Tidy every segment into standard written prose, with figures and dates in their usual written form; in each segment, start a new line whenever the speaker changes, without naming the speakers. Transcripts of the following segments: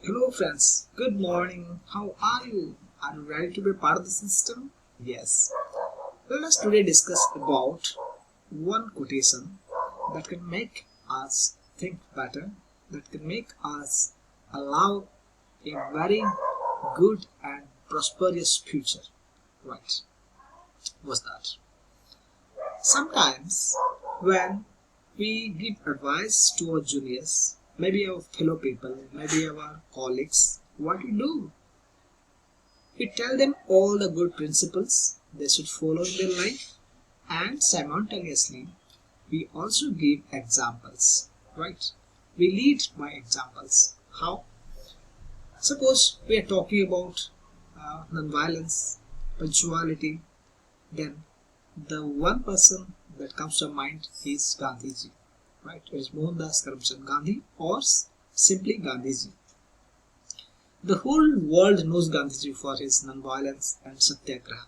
Hello friends, good morning. How are you? Are you ready to be part of the system? Yes. Let us today discuss about one quotation that can make us think better, that can make us allow a very good and prosperous future. Right. What's that? Sometimes when we give advice to our juniors, maybe our fellow people, maybe our colleagues, what we do? We tell them all the good principles they should follow in their life, and simultaneously we also give examples, right? We lead by examples. How? Suppose we are talking about non-violence, punctuality, then the one person that comes to mind is Gandhiji, right? It is Mohandas Karamchand Gandhi or simply Gandhiji. The whole world knows Gandhiji for his non-violence and satyagraha.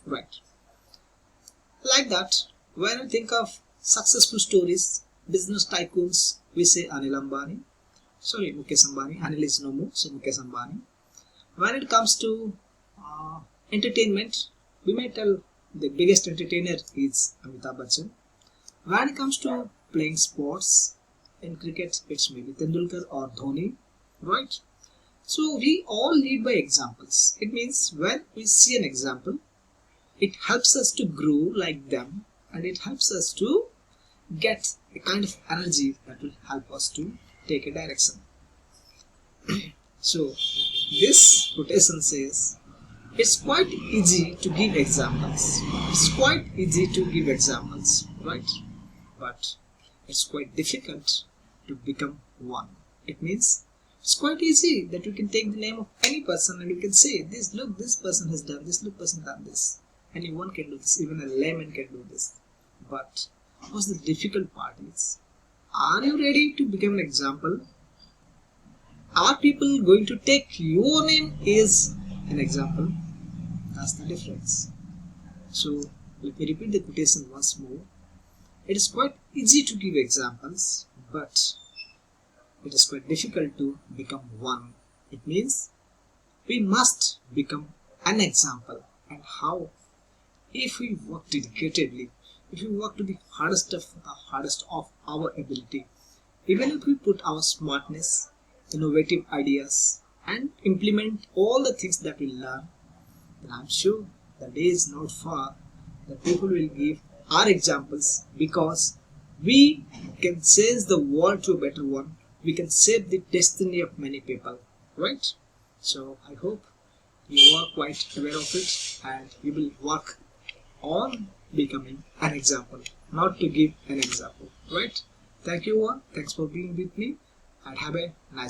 Right. Like that, when we think of successful stories, business tycoons, we say Mukesh Ambani. Anil is no more, so Mukesh Ambani. When it comes to entertainment, we may tell the biggest entertainer is Amitabh Bachchan. When it comes to playing sports, in cricket, it's maybe Tendulkar or Dhoni, right? So we all lead by examples. It means when we see an example, it helps us to grow like them, and it helps us to get a kind of energy that will help us to take a direction. So this quotation says, it's quite easy to give examples. It's quite easy to give examples, right? But it's quite difficult to become one. It means it's quite easy that you can take the name of any person and you can say, this person has done this, person done this. Anyone can do this, even a layman can do this. But what's the difficult part is, are you ready to become an example? Are people going to take your name as an example? That's the difference. So let me repeat the quotation once more. It is quite easy to give examples, but it is quite difficult to become one. It means we must become an example. And how? If we work dedicatedly, if we work to the hardest of our ability, even if we put our smartness, innovative ideas, and implement all the things that we learn, then I'm sure the day is not far that people will give our examples, because we can change the world to a better one. We can save the destiny of many people, right? So I hope you are quite aware of it and you will work on becoming an example, not to give an example, right? Thank you all. Thanks for being with me and have a nice